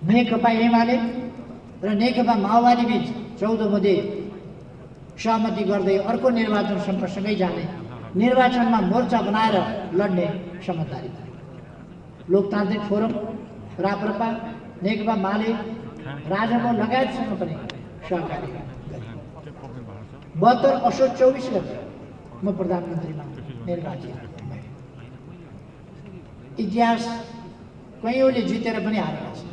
नेकपा एमाले र नेकपा माओवादी बीच 14 मध्ये सहमति गर्दै अर्को निर्वाचन सँगै जाने, निर्वाचनमा मोर्चा बनाएर लड्ने समझदारी। लोकतान्त्रिक फोरम, राप्रपा, नेकपा माले, राजभवन लगायतसँग पनि सहकारी गरे। 72 असोज 24 गते म प्रधानमन्त्रीमा निर्वाचित भएँ। इतिहास कैयौँले जितेर पनि हारेका छन्,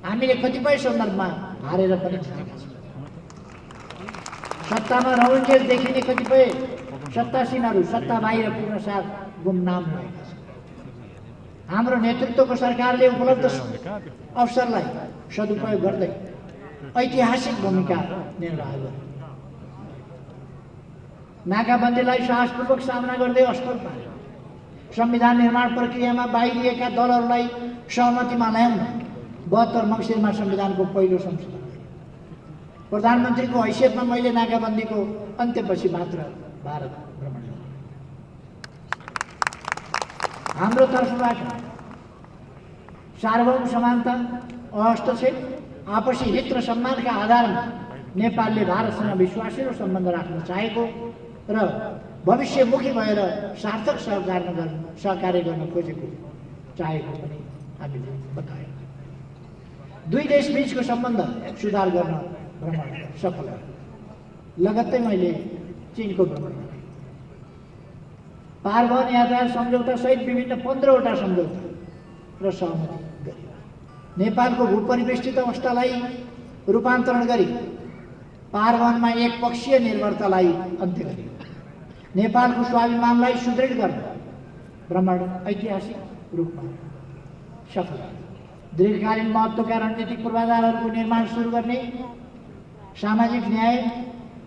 हामीले कतिपय सन्दर्भमा हारेर पनि जितेका छौँ। सत्तामा रहन्जेल देखिने कतिपय सत्तासीनहरू सत्ता बाहिर पुग्न साथ गुमनाम भएका छन्। हाम्रो नेतृत्वको सरकारले उपलब्ध अवसरलाई सदुपयोग गर्दै ऐतिहासिक भूमिका निर्वाह गर्यो। नाकाबन्दीलाई साहसपूर्वक सामना गर्दै असफल पार्यो। संविधान निर्माण प्रक्रियामा बाहिरिएका दलहरूलाई सहमतिमा ल्याउन 72 मङ्सिरमा संविधानको पहिलो संशोधन। प्रधानमन्त्रीको हैसियतमा मैले नाकाबन्दीको अन्त्यपछि मात्र भारत भ्रमण गरेँ। हाम्रो तर्फबाट सार्वभौम समानता, हस्तक्षेप, आपसी हित र सम्मानका आधारमा नेपालले भारतसँग विश्वासिलो सम्बन्ध राख्न चाहेको र भविष्यमुखी भएर सार्थक सहकार्य गर्न खोजेको चाहेको पनि हामीले बतायौँ। दुई देशबीचको सम्बन्ध सुधार गर्न भ्रमण सफल भयो। लगत्तै मैले चीनको भ्रमण गरेँ। पारवहन यातायात सम्झौता सहित विभिन्न 15वटा सम्झौता र सहमति गरियो। नेपालको भूपरिवेष्टित अवस्थालाई रूपान्तरण गरी पारवहनमा एकपक्षीय निर्भरतालाई अन्त्य गरियो। नेपालको स्वाभिमानलाई सुदृढ गर्न भ्रमण ऐतिहासिक रूपमा सफल भयो। दीर्घकालीन महत्त्वका रणनीतिक पूर्वाधारहरूको निर्माण सुरु गर्ने, सामाजिक न्याय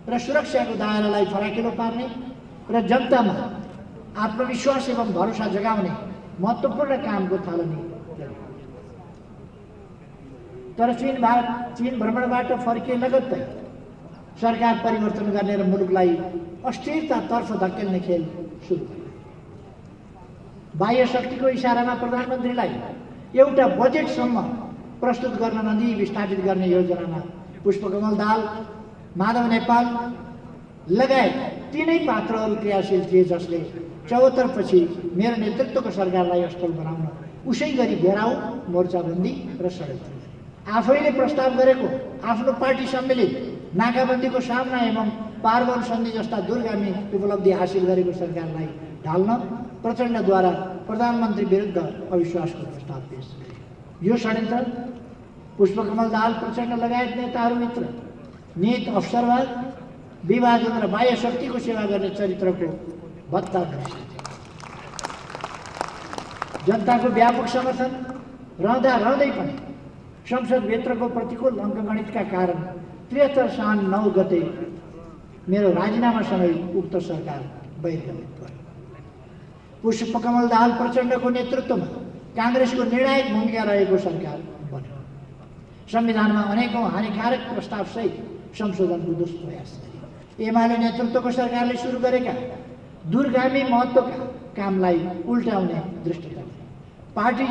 र सुरक्षाको दायरालाई फराकिलो पार्ने र जनतामा आत्मविश्वास एवं भरोसा जगाउने महत्त्वपूर्ण कामको थालनी गरियो। तर चीन भ्रमणबाट फर्किए लगत्तै सरकार परिवर्तन गर्ने र मुलुकलाई अस्थिरतातर्फ धकेल्ने खेल सुरु भयो। बाह्य शक्तिको इसारामा प्रधानमन्त्रीलाई एउटा बजेटसम्म प्रस्तुत गर्न नदिई विस्थापित गर्ने योजनामा पुष्पकमल दाहाल, माधव नेपाल लगायत तीनै पात्रहरू क्रियाशील थिए, जसले 74 पछि मेरो नेतृत्वको सरकारलाई असफल बनाउन उसै गरी घेराउ, मोर्चाबन्दी र षड्यन्त्र गरे। आफैले प्रस्ताव गरेको आफ्नो पार्टी सम्मिलित नाकाबन्दीको सामना एवं पारवहन सन्धि जस्ता दूरगामी उपलब्धि हासिल गरेको सरकारलाई ढाल्न प्रचण्डद्वारा प्रधानमन्त्री विरुद्ध अविश्वासको प्रस्ताव पेश गरियो। यो षड्यन्त्र पुष्पकमल दाहाल, प्रचण्ड लगायत नेताहरू मित्र नीत, अवसरवाद, विभाजन र बाह्य शक्तिको सेवा गर्ने चरित्रको भत्ता दृश्य थियो। जनताको व्यापक समर्थन रहँदै पनि संसदभित्रको प्रतिकूल अङ्कगणितका कारण 73 साउन 9 गते मेरो राजीनामासँगै उक्त सरकार बहिर्गमित भयो। पुष्पकमल दाहाल, प्रचण्डको नेतृत्वमा काङ्ग्रेसको निर्णायक भूमिका रहेको सरकार बन्यो। संविधानमा अनेकौं हानिकारक प्रस्तावसहित संशोधनको दुष्प्रयास गरियो। एमाले नेतृत्वको सरकारले सुरु गरेका दूरगामी महत्त्वका कामलाई उल्टाउने दृष्टिले पार्टी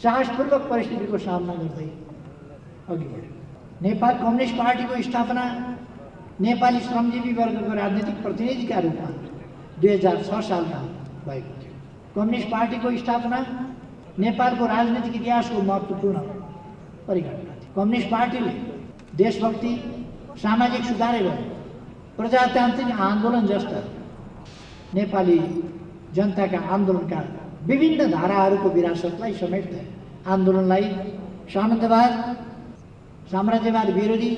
साहसपूर्वक परिस्थितिको सामना गर्दै अघि बढ्यो। नेपाल कम्युनिस्ट पार्टीको स्थापना नेपाली श्रमजीवी वर्गको राजनीतिक प्रतिनिधिका रूपमा 2006 सालमा भएको थियो। कम्युनिस्ट पार्टीको स्थापना नेपालको राजनीतिक इतिहासको महत्त्वपूर्ण परिघटना थियो। कम्युनिस्ट पार्टीले देशभक्ति, सामाजिक सुधार एवं प्रजातान्त्रिक आन्दोलन जस्ता नेपाली जनताका आन्दोलनका विभिन्न धाराहरूको विरासतलाई समेट्दै आन्दोलनलाई सामन्तवाद, साम्राज्यवाद विरोधी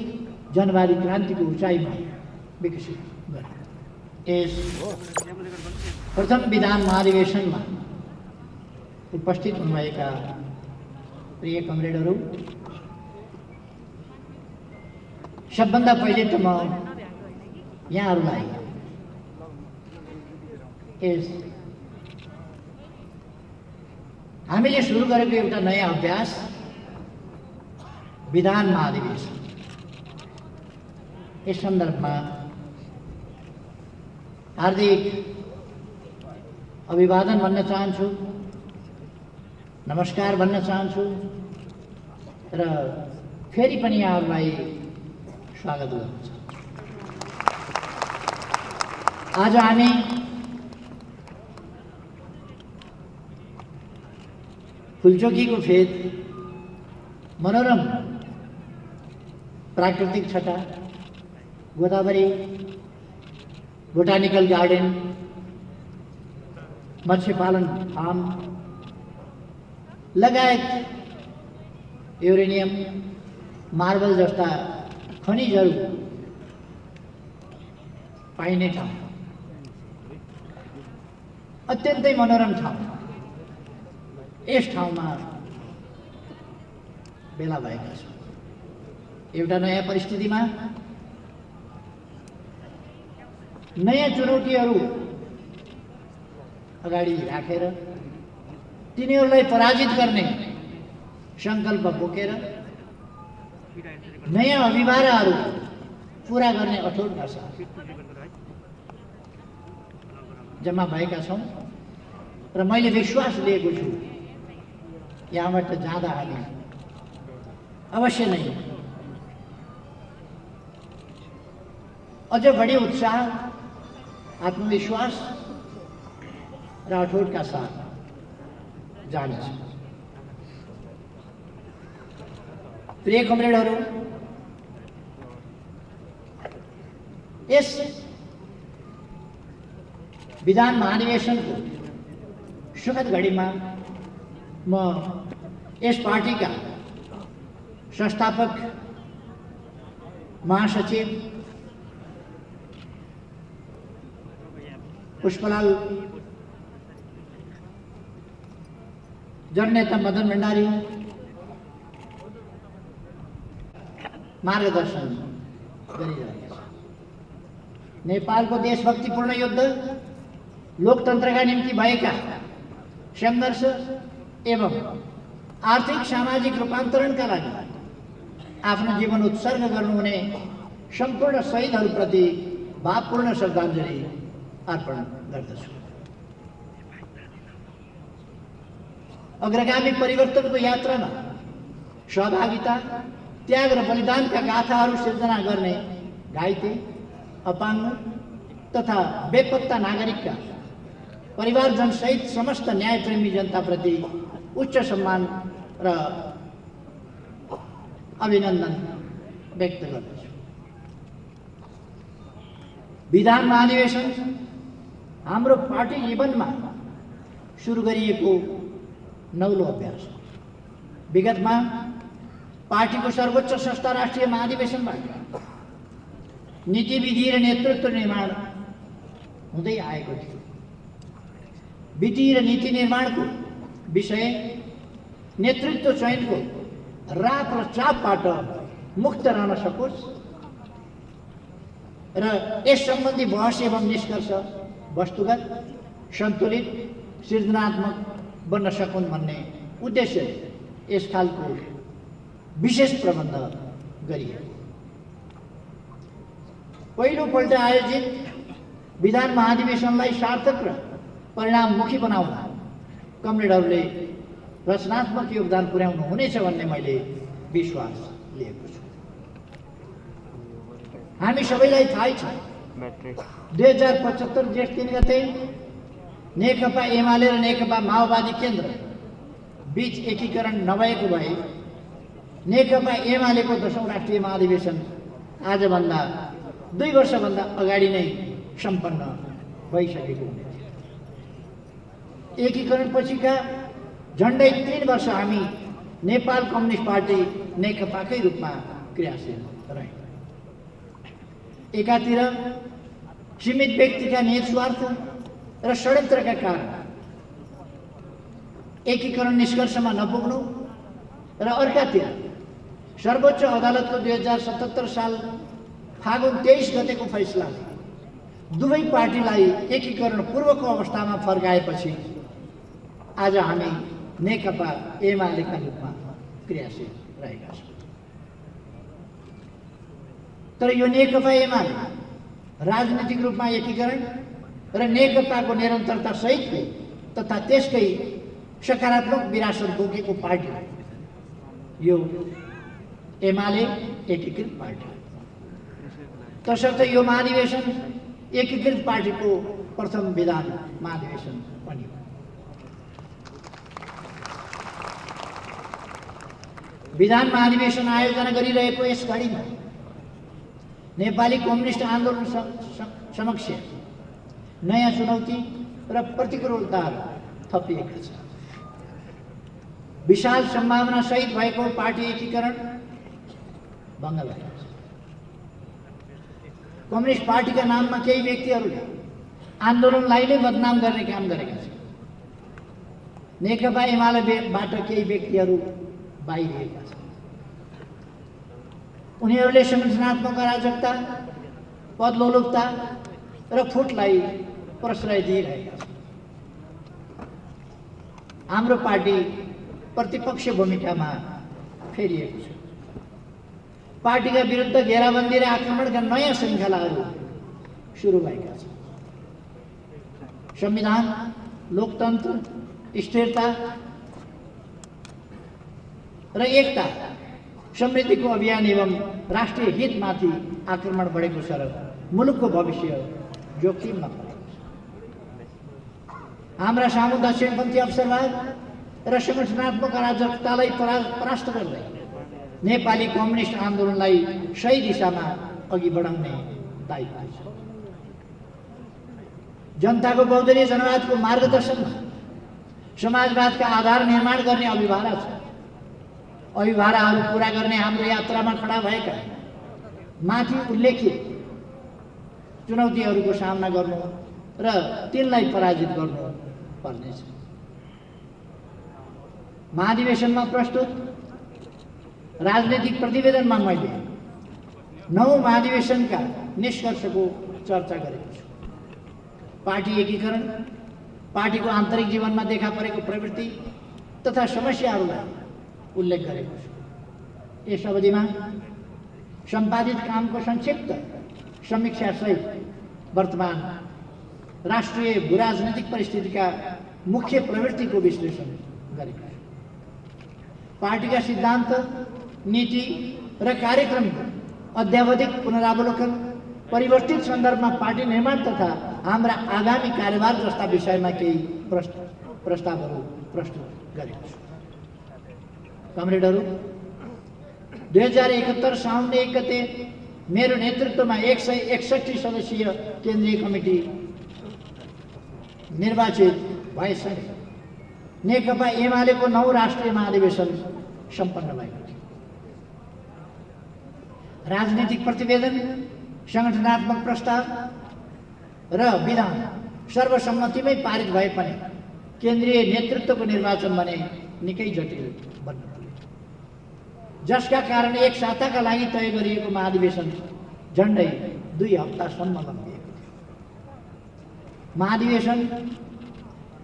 जनवादी क्रान्तिको उचाइमा विकसित गर्यो। यस प्रथम विधान महाधिवेशनमा उपस्थित हुनुभएका प्रिय कमरेडहरू, सबभन्दा पहिले त म यहाँहरूलाई यस हामीले सुरु गरेको एउटा नयाँ अभ्यास विधान महाधिवेशन, यस सन्दर्भमा हार्दिक अभिवादन भन्न चाहन्छु, नमस्कार भन्न चाहन्छु र फेरि पनि यहाँहरूलाई स्वागत गर्न चाहन्छु। आज हामी फुलचोकीको फेद मनोरम प्राकृतिक छटा, गोदावरी बोटानिकल गार्डन, मत्स्य पालन फार्म लगायत युरेनियम, मार्बल जस्ता खनिजहरू पाइने ठाउँ, अत्यन्तै मनोरम ठाउँ। यस ठाउँमा भेला भएका छौँ। एउटा नयाँ परिस्थितिमा नयाँ चुनौतीहरू अगाडि राखेर तिनीहरूलाई पराजित गर्ने सङ्कल्प बोकेर नयाँ अभिभाराहरू पुरा गर्ने अठोटका साथ जम्मा भएका छौँ र मैले विश्वास लिएको छु यहाँबाट जाँदा हामी अवश्य नै अझ बढी उत्साह, आत्मविश्वास र अठोटका साथ जानेछ। प्रिय कमरेडहरू, यस विधान महाधिवेशनको सुखद घडीमा म यस पार्टीका संस्थापक महासचिव पुष्पलाल, जननेता मदन भण्डारी मार्गदर्शन गरिरहेका छन्। नेपालको देशभक्तिपूर्ण युद्ध, लोकतन्त्रका निम्ति भएका सङ्घर्ष एवं आर्थिक सामाजिक रूपान्तरणका लागि आफ्नो जीवन उत्सर्ग गर्नुहुने सम्पूर्ण शहीदहरूप्रति भावपूर्ण श्रद्धाञ्जली अर्पण गर्दछु। अग्रगामी परिवर्तनको यात्रामा सहभागिता, त्याग र बलिदानका गाथाहरू सिर्जना गर्ने घाइते, अपाङ्ग तथा बेपत्ता नागरिकका परिवारजन सहित समस्त न्यायप्रेमी जनताप्रति उच्च सम्मान र अभिनन्दन व्यक्त गर्दछु। विधान महाधिवेशन हाम्रो पार्टी जीवनमा सुरु गरिएको नौलो अभ्यास हो। विगतमा पार्टीको सर्वोच्च संस्था राष्ट्रिय महाधिवेशनबाट नीति विधि र नेतृत्व निर्माण हुँदै आएको थियो। विधि र नीति निर्माणको विषय नेतृत्व चयनको रात र चापबाट मुक्त रहन सकोस् र यस सम्बन्धी बहस एवं निष्कर्ष वस्तुगत, सन्तुलित, सृजनात्मक बन्न सकुन् भन्ने उद्देश्यले यस खालको विशेष प्रबन्ध गरियो। पहिलोपल्ट आयोजित विधान महाधिवेशनलाई सार्थक र परिणाममुखी बनाउन कमरेडहरूले रचनात्मक योगदान पुर्याउनु हुनेछ भन्ने मैले विश्वास लिएको छु। हामी सबैलाई थाहै छ 2075 जेठ 3 गते नेकपा एमाले र नेकपा माओवादी केन्द्र बीच एकीकरण नभएको भए नेकपा एमालेको 10औं राष्ट्रिय महाधिवेशन आजभन्दा 2 वर्षभन्दा अगाडि नै सम्पन्न भइसकेको हुनेछ। एकीकरण पछिका झन्डै 3 वर्ष हामी नेपाल कम्युनिस्ट पार्टी नेकपाकै रूपमा क्रियाशील रह्यौं। एकातिर सीमित व्यक्तिका निहित स्वार्थ र षड्यन्त्रका कारण एकीकरण निष्कर्षमा नपुग्नु र अर्कातिर सर्वोच्च अदालतको 2077 साल फागुन 23 गतेको फैसलाले दुवै पार्टीलाई एकीकरण पूर्वको अवस्थामा फर्काएपछि आज हामी नेकपा एमालेका रूपमा क्रियाशील रहेका छौँ। तर यो नेकपा एमाले राजनीतिक रूपमा एकीकरण र नेकपाको निरन्तरता सहितको तथा त्यसकै सकारात्मक विरासत बोकेको पार्टी यो एमाले एकीकृत पार्टी तसर्थ यो महाधिवेशन एकीकृत पार्टीको प्रथम विधान महाधिवेशन पनि हो। विधान महाधिवेशन आयोजना गरिरहेको यस घडीमा नेपाली कम्युनिस्ट आन्दोलन समक्ष नयाँ चुनौती र प्रतिकूलताहरू थपिएका छन्। विशाल सम्भावना सहित भएको पार्टी एकीकरण भङ्ग भएको छ। कम्युनिस्ट पार्टीका नाममा केही व्यक्तिहरूले आन्दोलनलाई नै बदनाम गर्ने काम गरेका छन्। नेकपा एमालेबाट केही व्यक्तिहरू बाहिरिएका छन्। उनीहरूले संगठनात्मक अराजकता, पदलोलुपता र फुटलाई प्रश्रय दिइरहेका छन्। हाम्रो पार्टी प्रतिपक्ष भूमिकामा फेरिएको छ। पार्टीका विरुद्ध घेराबन्दी र आक्रमणका नयाँ श्रृङ्खलाहरू सुरु भएका छन्। संविधान, लोकतन्त्र, स्थिरता र एकता समृद्धिको अभियान एवं राष्ट्रिय हितमाथि आक्रमण बढेको छ र मुलुकको भविष्य जोखिममा परेको छ। हाम्रा सामु दक्षिणपन्थी अवसरवाद र संगठनात्मक अराजकतालाई परास्त गर्दै नेपाली कम्युनिस्ट आन्दोलनलाई सही दिशामा अघि बढाउने दायित्व छ। जनताको बहुदलीय जनवादको मार्गदर्शनमा समाजवादका आधार निर्माण गर्ने अभिभारा छ। अभिभाराहरू पूरा गर्ने हाम्रो यात्रामा खडा भएका माथि उल्लेखित चुनौतीहरूको सामना गर्नु र तिनलाई पराजित गर्नु पर्नेछ। महाधिवेशनमा प्रस्तुत राजनीतिक प्रतिवेदनमा मैले 9 महाधिवेशनका निष्कर्षको चर्चा गरेको छु। पार्टी एकीकरण, पार्टीको आन्तरिक जीवनमा देखा परेको प्रवृत्ति तथा समस्याहरूलाई उल्लेख गरेको छु। यस अवधिमा सम्पादित कामको संक्षिप्त समीक्षा सहित वर्तमान राष्ट्रिय भूराजनीतिक परिस्थितिका मुख्य प्रवृत्तिको विश्लेषण गरेको छु। पार्टीका सिद्धान्त, नीति र कार्यक्रमको अध्यावधिक पुनरावलोकन, परिवर्तित सन्दर्भमा पार्टी निर्माण तथा हाम्रा आगामी कार्यभार जस्ता विषयमा केही प्रस्तावहरू प्रस्तुत गरेको छु। कमरेडहरू, 2071 साउन 1 गते मेरो नेतृत्वमा 161 सदस्यीय केन्द्रीय कमिटी निर्वाचित भएसँगै नेकपा एमालेको 9 राष्ट्रिय महाधिवेशन सम्पन्न भएको थियो। राजनीतिक प्रतिवेदन, संगठनात्मक प्रस्ताव र विधान सर्वसम्मतिमै पारित भए पनि केन्द्रीय नेतृत्वको निर्वाचन भने निकै जटिल बन्न पुग्यो, जसका कारण एक साताका लागि तय गरिएको महाधिवेशन झन्डै 2 हप्तासम्म लम्बिएको थियो। महाधिवेशन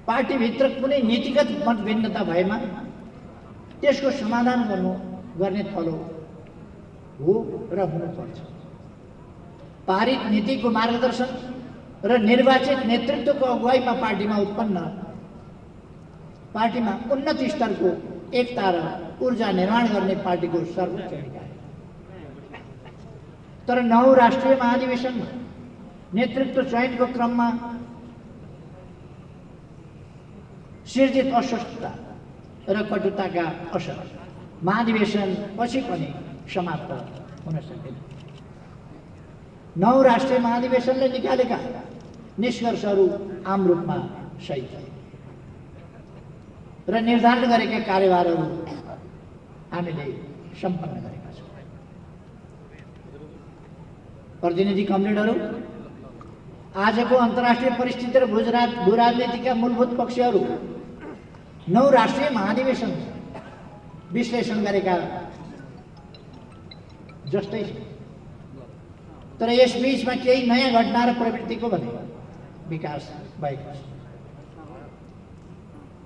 पार्टीभित्र कुनै नीतिगत मतभिन्नता भएमा त्यसको समाधान गर्ने थलो हो र हुनुपर्छ। पारित नीतिको मार्गदर्शन र निर्वाचित नेतृत्वको अगुवाईमा पार्टीमा उन्नत स्तरको एकता र ऊर्जा निर्माण गर्ने पार्टीको सर्वोच्च निकाय। तर 9 राष्ट्रिय महाधिवेशनमा नेतृत्व चयनको क्रममा सिर्जित अस्वस्थता र कटुताका असर महाधिवेशन पछि पनि समाप्त हुन सकेन। 9 राष्ट्रिय महाधिवेशनले निकालेका निष्कर्षहरू आम रूपमा सही थिए र निर्धारण गरेका कार्यभारहरू हामीले सम्पन्न गरेका छौँ। प्रतिनिधि कमरेडहरू, आजको अन्तर्राष्ट्रिय परिस्थिति र भूराजनीतिका मूलभूत पक्षहरू 9 राष्ट्रिय महाधिवेशन विश्लेषण गरेका जस्तै छ। तर यस बीचमा केही नयाँ घटना र प्रवृत्तिको भने विकास भएको छ।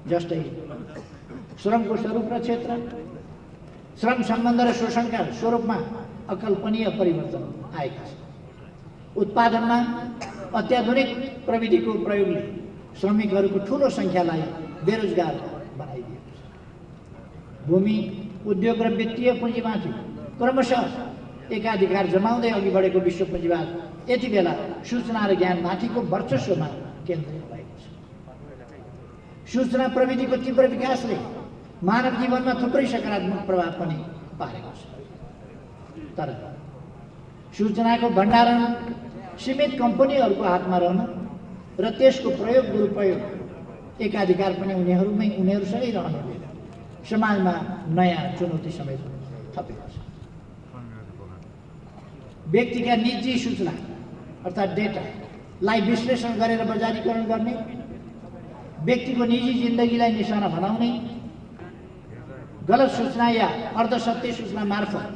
जस्तै श्रमको स्वरूप र क्षेत्र, श्रम सम्बन्ध र शोषणका स्वरूपमा अकल्पनीय परिवर्तन आएका छन्। उत्पादनमा अत्याधुनिक प्रविधिको प्रयोगले श्रमिकहरूको ठूलो सङ्ख्यालाई बेरोजगार बनाइदिएको छ। भूमि उद्योग र वित्तीय पुँजीमाथि क्रमशः एकाधिकार जमाउँदै अघि बढेको विश्व पुँजीवाद यति बेला सूचना र ज्ञानमाथिको वर्चस्वमा केन्द्रित भएको छ। सूचना प्रविधिको तीव्र विकासले मानव जीवनमा थुप्रै सकारात्मक प्रभाव पनि पारेको छ। तर सूचनाको भण्डारण सीमित कम्पनीहरूको हातमा रहन र त्यसको प्रयोग दुरुपयोग एकाधिकार पनि उनीहरूसँगै रहनुले समाजमा नयाँ चुनौती समेत थपेको छ। व्यक्तिका निजी सूचना अर्थात् डेटालाई विश्लेषण गरेर बजारीकरण गर्ने, व्यक्तिको निजी जिन्दगीलाई निशाना बनाउने, गलत सूचना या अर्धसत्य सूचना मार्फत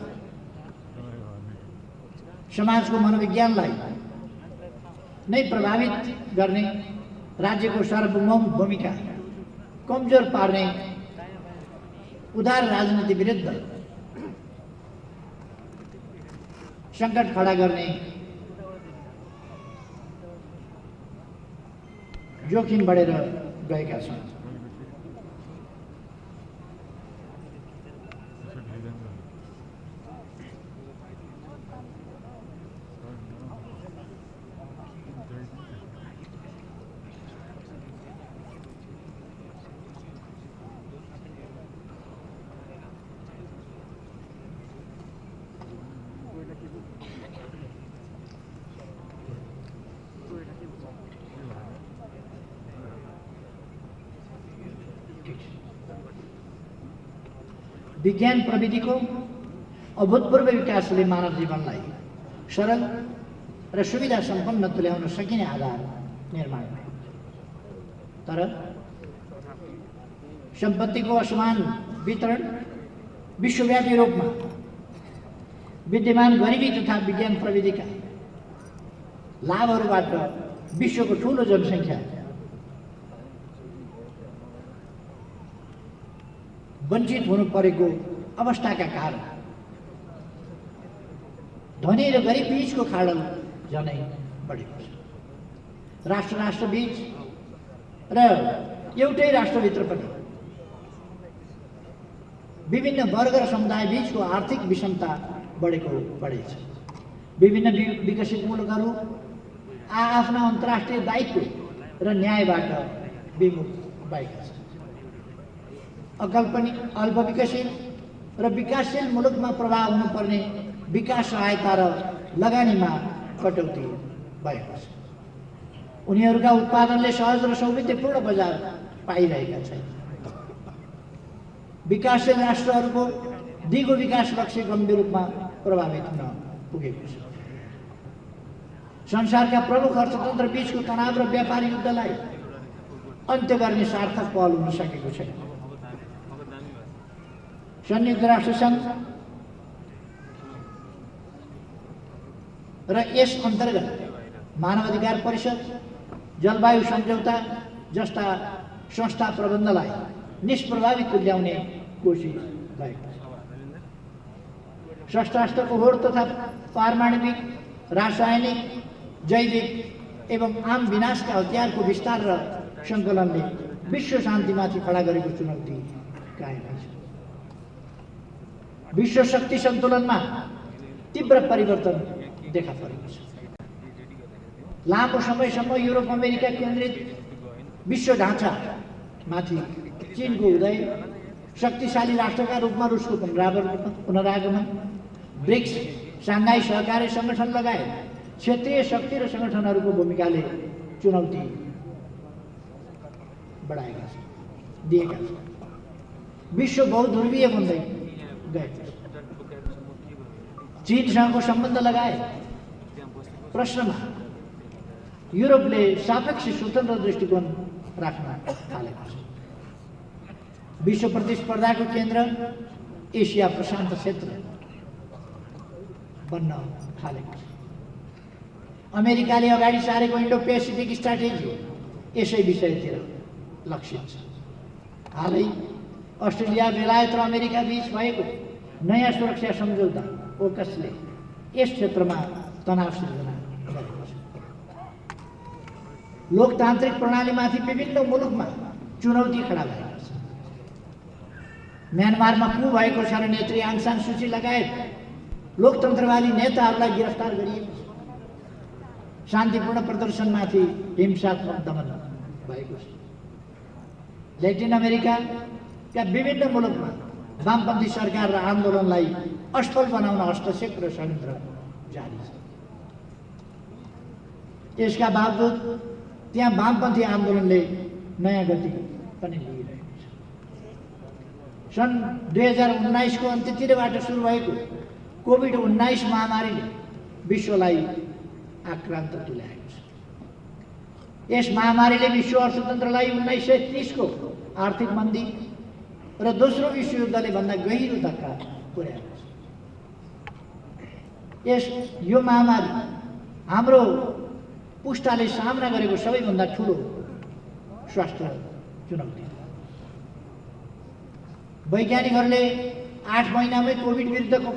समाजको मनोविज्ञानलाई नै प्रभावित गर्ने, राज्यको सार्वभौम भूमिका कमजोर पार्ने, उदार राजनीति विरुद्ध सङ्कट खडा गर्ने जोखिम बढेर गएका छन्। विज्ञान प्रविधिको अभूतपूर्व विकासले मानव जीवनलाई सरल र सुविधा सम्पन्न तुल्याउन सकिने आधार निर्माण भयो। तर सम्पत्तिको असमान वितरण, विश्वव्यापी रूपमा विद्यमान गरिबी तथा विज्ञान प्रविधिका लाभहरूबाट विश्वको ठूलो जनसङ्ख्या वञ्चित हुनु परेको अवस्थाका कारण धनी र गरिब बीचको खाडल झनै बढेको छ। राष्ट्र बीच र एउटै राष्ट्रभित्र पनि विभिन्न वर्ग र समुदाय बीचको आर्थिक विषमता बढेछ। विभिन्न विकसित मुलुकहरू आफ्ना अन्तर्राष्ट्रिय दायित्व र न्यायबाट विमुख भएका छन्। अल्पविकसित र विकासशील मुलुकमा प्रभाव हुनुपर्ने विकास सहायता र लगानीमा कटौती भएको छ। उनीहरूका उत्पादनले सहज र सौविध्यपूर्ण बजार पाइरहेका छैन। विकासशील राष्ट्रहरूको दिगो विकास लक्ष्य गम्भीर रूपमा प्रभावित हुन पुगेको छ। संसारका प्रमुख अर्थतन्त्र बीचको तनाव र व्यापार युद्धलाई अन्त्य गर्ने सार्थक पहल हुन सकेको छैन। संयुक्त राष्ट्र सङ्घ र यस अन्तर्गत मानवाधिकार परिषद, जलवायु सम्झौता जस्ता संस्था प्रबन्धलाई निष्प्रभावित तुल्याउने कोसिस भएको छ। शस्त्रास्त्रको होड तथा पारमाणविक, रासायनिक, जैविक एवं आम विनाशका हतियारको विस्तार र सङ्कलनले विश्व शान्तिमाथि खडा गरेको चुनौती कायम छ। विश्व शक्ति सन्तुलनमा तीव्र परिवर्तन देखा परेको छ। लामो समयसम्म युरोप अमेरिका केन्द्रित विश्व ढाँचामाथि चीनको उदय, शक्तिशाली राष्ट्रका रूपमा रुसको पुनरागमन, ब्रिक्स, साङ्घाई सहकारी सङ्गठन लगायत क्षेत्रीय शक्ति र सङ्गठनहरूको भूमिकाले चुनौती बढाएका छन्, दिएका छन्। विश्व बहुध्रुवीय बन्दै गएको छ। चीनसँगको सम्बन्ध लगायत प्रश्नमा युरोपले सापेक्ष स्वतन्त्र दृष्टिकोण राख्न थालेको छ। विश्व प्रतिस्पर्धाको केन्द्र एसिया प्रशान्त क्षेत्र बन्न थालेको छ। अमेरिकाले अगाडि सारेको इन्डो पेसिफिक स्ट्राटेजी यसै विषयतिर लक्षित छ। हालै अस्ट्रेलिया, बेलायत र अमेरिका बीच भएको नयाँ सुरक्षा सम्झौता ओकसले यस क्षेत्रमा तनाव सिर्जना गरेको छ। लोकतान्त्रिक प्रणालीमाथि विभिन्न मुलुकमा चुनौती खडा भएको छ। म्यानमारमा कु भएको छ र नेत्री आङ सान सुची लगायत लोकतन्त्रवादी नेताहरूलाई गिरफ्तार गरिएको छ। शान्तिपूर्ण प्रदर्शनमाथि हिंसात्मक दमन भएको छ। ल्याटिन अमेरिकाका विभिन्न मुलुकमा वामपन्थी सरकार र आन्दोलनलाई असफल बनाउन हस्तक्षेप र षड्यन्त्र जारी छ। यसका बावजुद त्यहाँ वामपन्थी आन्दोलनले नयाँ गति पनि लिइरहेको छ। सन् 2019 को अन्त्यतिरबाट सुरु भएको कोभिड-19 महामारीले विश्वलाई आक्रान्त तुल्याएको छ। यस महामारीले विश्व अर्थतन्त्रलाई 1930 को आर्थिक मन्दी र दोस्रो विश्वयुद्धले भन्दा गहिरो धक्का पुर्याएको छ। यो महामारी हाम्रो पुस्ताले सामना गरेको सबैभन्दा ठुलो स्वास्थ्य चुनौती। वैज्ञानिकहरूले 8 महिनामै कोभिड विरुद्धको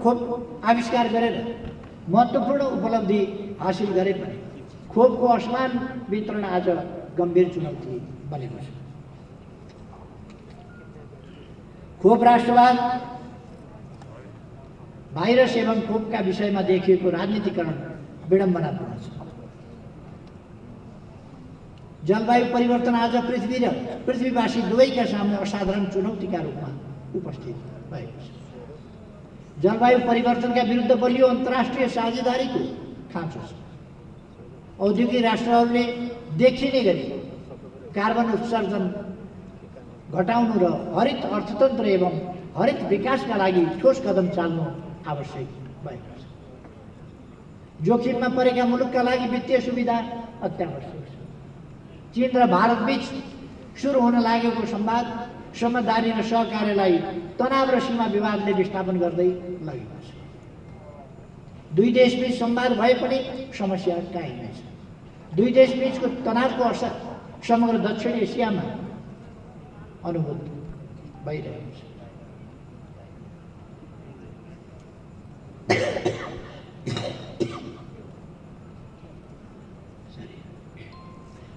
खोप आविष्कार गरेर महत्त्वपूर्ण उपलब्धि हासिल गरे पनि खोपको असमान वितरण आज गम्भीर चुनौती बनेको छ। खोप राष्ट्रवाद, भाइरस एवं खोपका विषयमा देखिएको राजनीतिकरण विडम्बनापूर्ण छ। जलवायु परिवर्तन आज पृथ्वी र पृथ्वीवासी दुवैका सामने असाधारण चुनौतीका रूपमा उपस्थित भएको छ। जलवायु परिवर्तनका विरुद्ध बलियो अन्तर्राष्ट्रिय साझेदारीको खाँचो छ। औद्योगिक राष्ट्रहरूले देखिने गरी कार्बन उत्सर्जन घटाउनु र हरित अर्थतन्त्र एवं हरित विकासका लागि ठोस कदम चाल्नु आवश्यक भएको छ। जोखिममा परेका मुलुकका लागि वित्तीय सुविधा अत्यावश्यक छ। चीन र भारत बीच सुरु हुन लागेको संवाद, समझदारी र सहकार्यलाई तनाव र सीमा विवादले विस्थापन गर्दै लगेको छ। दुई देशबीच संवाद भए पनि समस्या कायम नै छ। दुई देशबीचको तनावको असर समग्र दक्षिण एसियामा अनुभूत भइरहेको छ।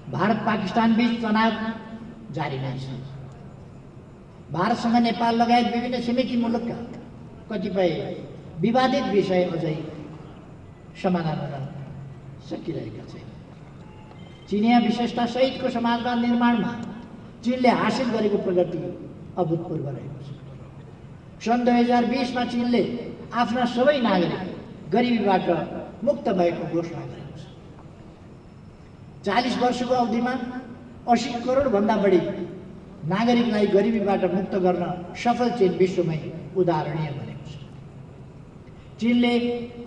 भारत पाकिस्तान बीच तनाव जारी नै छ। भारतसँग नेपाल लगायत विभिन्न छिमेकी मुलुकका कतिपय विवादित विषय अझै समाधान हुन सकिरहेका छैन। चिनिया विशेषता सहितको समाजवाद निर्माणमा चीनले हासिल गरेको प्रगति अभूतपूर्व रहेको छ। सन् 2020 मा चीनले आफ्ना सबै नागरिक गरिबीबाट मुक्त भएको घोषणा गरेको छ। 40 वर्षको अवधिमा 80 करोड भन्दा बढी नागरिकलाई गरिबीबाट मुक्त गर्न सफल चीन विश्वमै उदाहरणीय बनेको छ। चीनले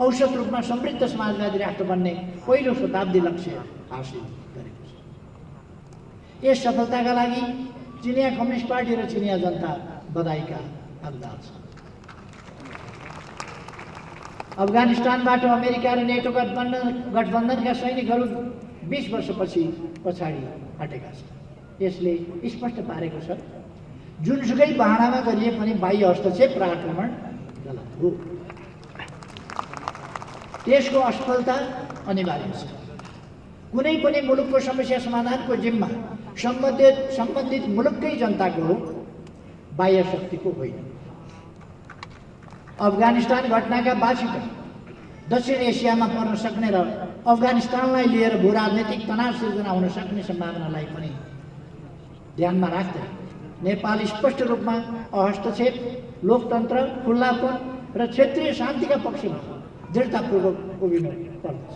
औसत रूपमा समृद्ध समाजवादी राष्ट्र बन्ने पहिलो शताब्दी लक्ष्य हासिल गरेको छ। यस सफलताका लागि चिनिया कम्युनिस्ट पार्टी र चिनिया जनता बधाईका हकदार छन्। अफगानिस्तानबाट अमेरिका र नेटो गठबन्धनका सैनिकहरू 20 वर्षपछि पछाडि हटेका छन्। यसले स्पष्ट पारेको छ जुनसुकै बहानामा गरिए पनि बाह्य हस्तक्षेप र आक्रमण गलत हो। त्यसको असफलता अनिवार्य छ। कुनै पनि मुलुकको समस्या समाधानको जिम्मा सम्बन्धित मुलुककै जनताको हो, बाह्य शक्तिको होइन। अफगानिस्तान घटनाका बाँचिका दक्षिण एसियामा पर्न सक्ने र अफगानिस्तानलाई लिएर भू राजनैतिक तनाव सिर्जना हुन सक्ने सम्भावनालाई पनि ध्यानमा राख्दै नेपाल स्पष्ट रूपमा हस्तक्षेप, लोकतन्त्र, खुल्लापन र क्षेत्रीय शान्तिका पक्षमा दृढतापूर्वक उभिनु पर्दछ।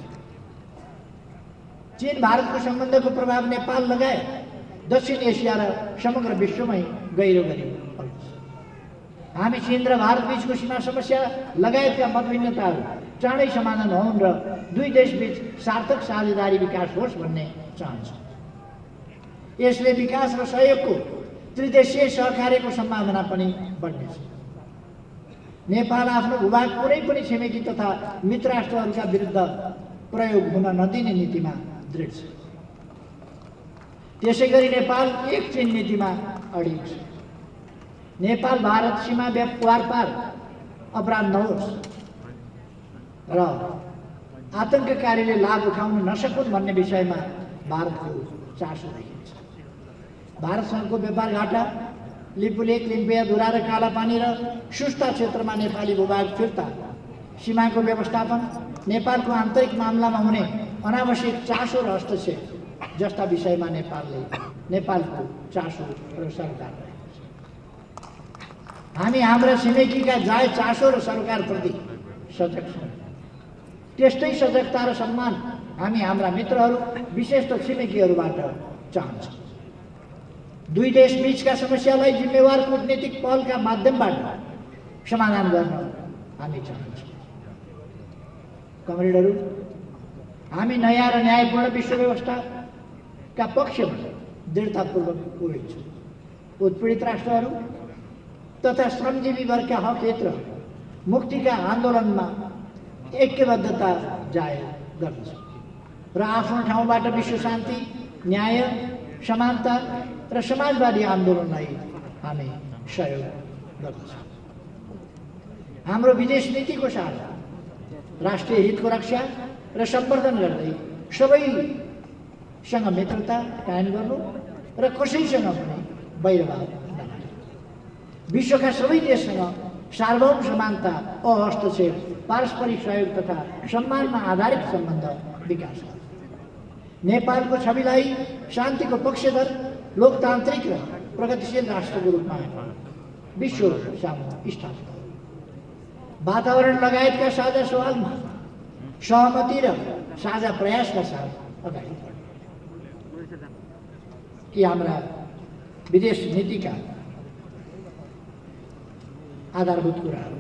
चीन भारतको सम्बन्धको प्रभाव नेपाल लगायत दक्षिण एसिया र समग्र विश्वमै गहिरो गरी पर्दछ। हामी चीन र भारत बीचको सीमा समस्या लगायतका मतभिन्नताहरू चाँडै समाधान हुन् र दुई देशबीच सार्थक साझेदारी विकास होस् भन्ने चाहन्छौँ। यसले विकास र सहयोगको त्रिदेशीय सहकार्यको सम्भावना पनि बढ्नेछ। नेपाल आफ्नो भूभाग कुनै पनि छिमेकी तथा मित्र राष्ट्रहरूका विरुद्ध प्रयोग हुन नदिने नीतिमा दृढ छ। त्यसैगरी नेपाल एक चीन नीतिमा अडिग छ। नेपाल भारत सीमा पार अपराध नहोस् र आतंककारीले लाभ उठाउन नसकुन् भन्ने विषयमा भारतको चासो देखिन्छ। भारतसँगको व्यापार घाटा लिपुलेक, लिम्पिया, धुरा र कालापानी र सुस्ता क्षेत्रमा नेपाली भूभाग फिर्ता, सीमाको व्यवस्थापन, नेपालको आन्तरिक मामलामा हुने अनावश्यक चासो र हस्तक्षेप जस्ता विषयमा नेपालको चासो र सरकार हामी हाम्रा छिमेकीका जायज चासो र सरकारप्रति सजग छौँ। त्यस्तै सजगता र सम्मान हामी हाम्रा मित्रहरू विशेष त छिमेकीहरूबाट चाहन्छौँ। दुई देश बीचका समस्यालाई जिम्मेवार कूटनीतिक पहलका माध्यमबाट समाधान गर्न हामी चाहन्छौँ। कमरेडहरू, हामी नयाँ र न्यायपूर्ण विश्व व्यवस्थाका पक्षमा दृढतापूर्वक उभिन्छौँ। उत्पीडित राष्ट्रहरू तथा श्रमजीवी वर्गका हक हित र मुक्तिका आन्दोलनमा ऐक्यबद्धता जाहेर गर्दछौँ र आफ्नो ठाउँबाट विश्व शान्ति, न्याय, समानता र समाजवादी आन्दोलनलाई हामी सहयोग गर्दछौँ। हाम्रो विदेश नीतिको साथ राष्ट्रिय हितको रक्षा र सम्वर्धन गर्दै सबैसँग मित्रता कायम गर्नु र कसैसँग पनि वैरभाव नराख्नु, विश्वका सबै देशसँग सार्वभौम समानता, अहस्तक्षेप, पारस्परिक सहयोग तथा सम्मानमा आधारित सम्बन्ध विकास गर्नु, नेपालको छविलाई शान्तिको पक्षधर, लोकतान्त्रिक र प्रगतिशील राष्ट्रको रूपमा विश्व सामु स्थापित गर्नु, वातावरण लगायतका साझा सवालमा सहमति र साझा प्रयासका साथ अगाडि बढ्नु। यी हाम्रा विदेश नीतिका आधारभूत कुराहरू।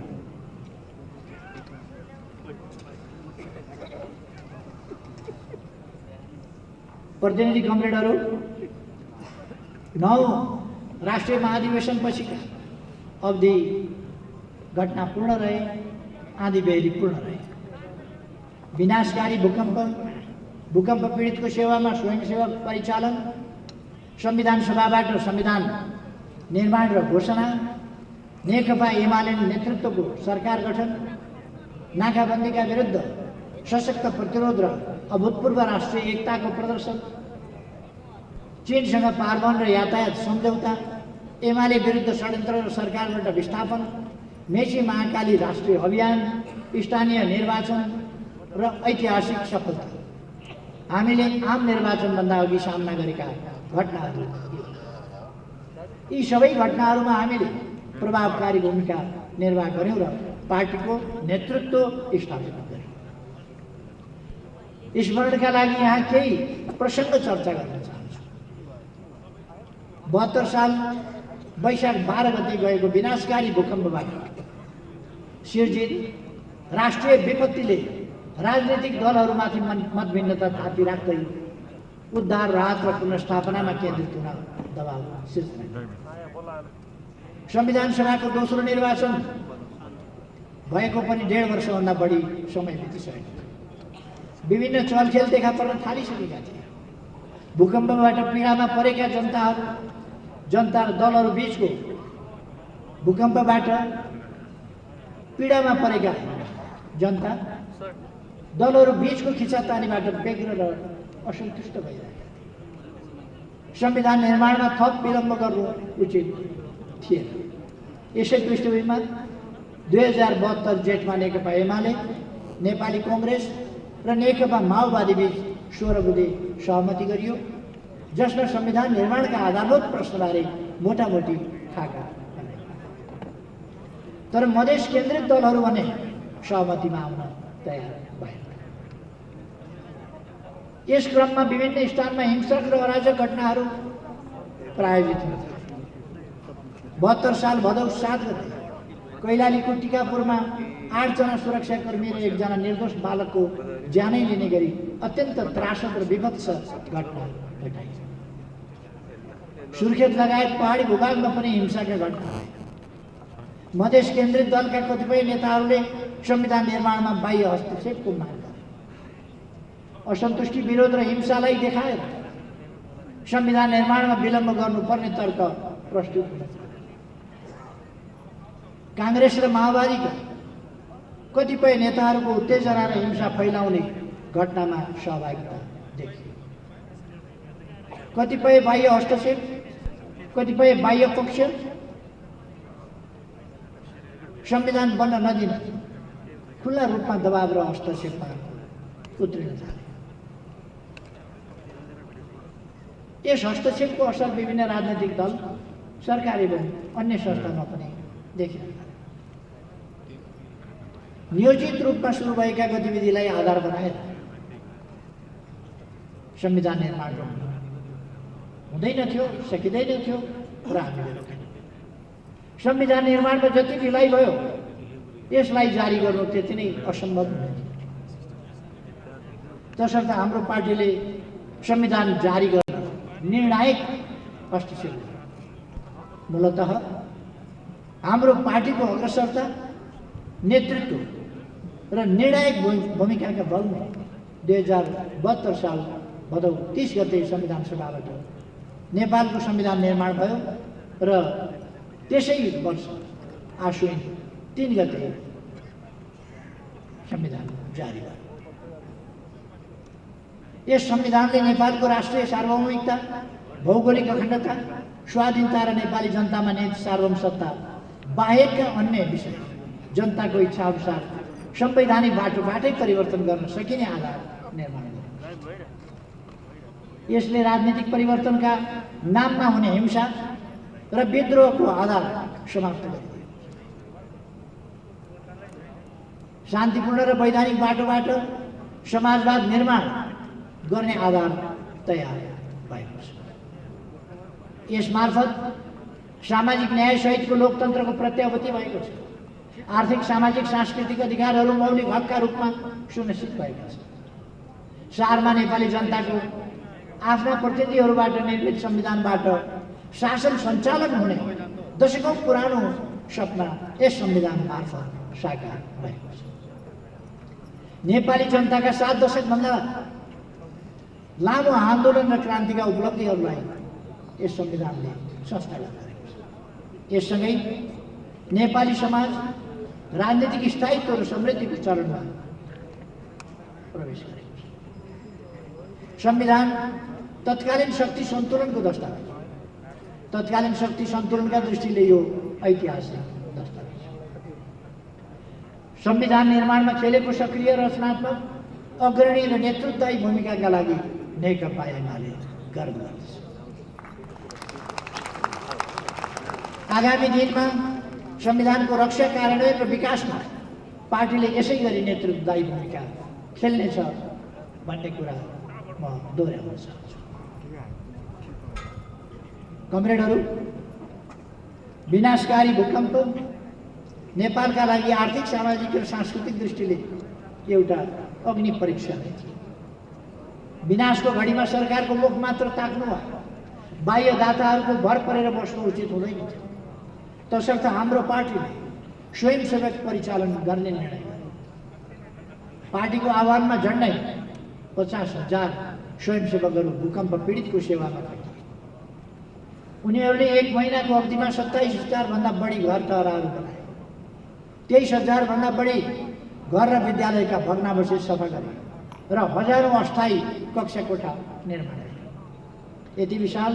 प्रतिनिधि कमरेडहरू, 9 राष्ट्रिय महाधिवेशन पछिका अवधि घटना पूर्ण रहे, आँधी बेहरी पूर्ण रहे। विनाशकारी भूकम्प पीडितको सेवामा स्वयंसेवक परिचालन, संविधान सभाबाट संविधान निर्माण र घोषणा, नेकपा एमाले नेतृत्वको सरकार गठन, नाकाबन्दीका विरुद्ध सशक्त प्रतिरोध र अभूतपूर्व राष्ट्रिय एकताको प्रदर्शन, चीनसँग पारवन र यातायात सम्झौता, एमाले विरुद्ध षड्यन्त्र र सरकारबाट विस्थापन, मेची महाकाली राष्ट्रिय अभियान, स्थानीय निर्वाचन र ऐतिहासिक सफलता, हामीले आम निर्वाचनभन्दा अघि सामना गरेका घटनाहरू। यी सबै घटनाहरूमा हामीले प्रभावकारी भूमिका निर्वाह गर्यौँ र पार्टीको नेतृत्व स्थापित गर्यौँ। स्मरणका लागि यहाँ केही प्रसङ्ग चर्चा गर्न चाहन्छु। 72 साल वैशाख 12 गते गएको विनाशकारी भूकम्पबाट सिर्जित राष्ट्रिय विपत्तिले राजनीतिक दलहरूमाथि मतभिन्नता थापी राख्दै उद्धार, राहत र पुनर्स्थापनामा केन्द्रित हुन दबाव सिर्जना। संविधान सभाको दोस्रो निर्वाचन भएको पनि 1.5 वर्षभन्दा बढी समय बितिसकेको थियो। विभिन्न चलखेल देखा पर्न थालिसकेका थिए। भूकम्पबाट पीडामा परेका जनता र दलहरू बीचको भूकम्पबाट पीडामा परेका जनता दलहरू बीचको खिचातानीबाट व्यग्र र असन्तुष्ट भइरहेका थिए। संविधान निर्माणमा थप विलम्ब गर्नु उचित थिएन। यसै पृष्ठभूमिमा 2072 जेठमा नेकपा एमाले, नेपाली कङ्ग्रेस र नेकपा माओवादी बीच 16 बुँदे सहमति गरियो, जसमा संविधान निर्माणका आधारभूत प्रश्नबारे मोटामोटी खाका बनाइयो। तर मधेस केन्द्रित दलहरू भने सहमतिमा आउन तयार भए। यस क्रममा विभिन्न स्थानमा हिंसक र अराजक घटनाहरू प्रायोजित हुन थाले। 72 साल भदौ 7 गते कैलालीको टिकापुरमा 8 जना सुरक्षाकर्मी र 1 जना निर्दोष बालकको ज्यानै लिने गरी अत्यन्त त्रासद र विभत्स घटना घटाइयो। सुर्खेत लगायत पहाडी भूभागमा पनि हिंसाका घटना भए। मधेस केन्द्रित दलका कतिपय नेताहरूले संविधान निर्माणमा बाह्य हस्तक्षेपको माग गरे। असन्तुष्टि, विरोध र हिंसालाई देखाएर संविधान निर्माणमा विलम्ब गर्नुपर्ने तर्क प्रस्तुत हुन थाल्यो। कांग्रेस र माओवादीका कतिपय नेताहरूको उत्तेजना र हिंसा फैलाउने घटनामा सहभागिता देखियो। कतिपय बाह्य हस्तक्षेप, कतिपय बाह्य पक्ष संविधान बन्न नदिन खुल्ला रूपमा दबाव र हस्तक्षेपमा उत्रिन थाले। यस हस्तक्षेपको असर विभिन्न राजनैतिक दल, सरकार एवं अन्य संस्थामा पनि देखिन थाले। नियोजित रूपमा सुरु भएका गतिविधिलाई आधार बनाएर संविधान निर्माण हुँदैन थियो, सकिँदैन थियो र हामीले रोक्यौँ। संविधान निर्माणमा जति ढिलाइ भयो यसलाई जारी गर्नु त्यति नै असम्भव हुने थियो। तसर्थ हाम्रो पार्टीले संविधान जारी गर्न निर्णायक हस्तक्षेप गर्यो। मूलतः हाम्रो पार्टीको अग्रसरता, नेतृत्व र निर्णायक भूमिकाका बलमा 2072 साल भदौ 30 गते संविधान सभाबाट नेपालको संविधान निर्माण भयो र त्यसै वर्ष आश्विन 3 गते संविधान जारी भयो। यस संविधानले नेपालको राष्ट्रिय सार्वभौमिकता, भौगोलिक अखण्डता, स्वाधीनता र नेपाली जनतामा निहित सार्वभौम सत्ता बाहेकका अन्य विषय जनताको इच्छा अनुसार संवैधानिक बाटोबाटै परिवर्तन गर्न सकिने आधार निर्माण गर्यो। यसले राजनीतिक परिवर्तनका नाममा हुने हिंसा र विद्रोहको आधार समाप्त गरिदियो। शान्तिपूर्ण र वैधानिक बाटोबाट समाजवाद निर्माण गर्ने आधार तयार भएको छ। यसमार्फत सामाजिक न्याय सहितको लोकतन्त्रको प्रत्याभूति भएको छ। आर्थिक, सामाजिक, सांस्कृतिक अधिकारहरू मौलिक हकका रूपमा सुनिश्चित भएका छन्। सारमा नेपाली जनताको आफ्ना प्रतिनिधिहरूबाट निर्मित संविधानबाट शासन सञ्चालन हुने दशकौं पुरानो सपना यस संविधान मार्फत साकार भएको छ। नेपाली जनताका 7 दशकभन्दा लामो आन्दोलन र क्रान्तिका उपलब्धिहरूलाई यस संविधानले संस्थागत गरेको छ। यससँगै नेपाली समाज राजनीतिक स्थायित्व र समृद्धिको चरणमा प्रवेश गरेको छ। संविधान तत्कालीन शक्ति सन्तुलनको दस्तावेज। तत्कालीन शक्ति सन्तुलनका दृष्टिले यो ऐतिहासिक दस्तावेज। संविधान निर्माणमा खेलेको सक्रिय, रचनात्मक, अग्रणी र नेतृत्वदायी भूमिकाका लागि नेकपा एमाले गर्व गर्दछ। आगामी दिनमा संविधानको रक्षा, कार्यान्वयन र विकासमा पार्टीले यसै गरी नेतृत्वदायी भूमिका खेल्नेछ भन्ने कुरा म दोहोऱ्याउन चाहन्छु। कमरेडहरू, विनाशकारी भूकम्प नेपालका लागि आर्थिक, सामाजिक र सांस्कृतिक दृष्टिले एउटा अग्नि परीक्षा नै थियो। विनाशको घडीमा सरकारको मुख मात्र ताक्नु वा बाह्य दाताहरूको भर परेर बस्नु उचित हुँदैन थियो। तसर्थ हाम्रो पार्टीले स्वयंसेवक परिचालन गर्ने निर्णय गर्यो। पार्टीको आह्वानमा झन्डै 50,000 स्वयंसेवकहरू भूकम्प पीडितको सेवामा थिए। उनीहरूले 1 महिनाको अवधिमा 27,000 भन्दा बढी घर टहराहरू बनाए। 23,000 भन्दा बढी घर र विद्यालयका भग्नावशेष सफा गरे र हजारौं अस्थायी कक्षा कोठा निर्माण गरे। यति विशाल,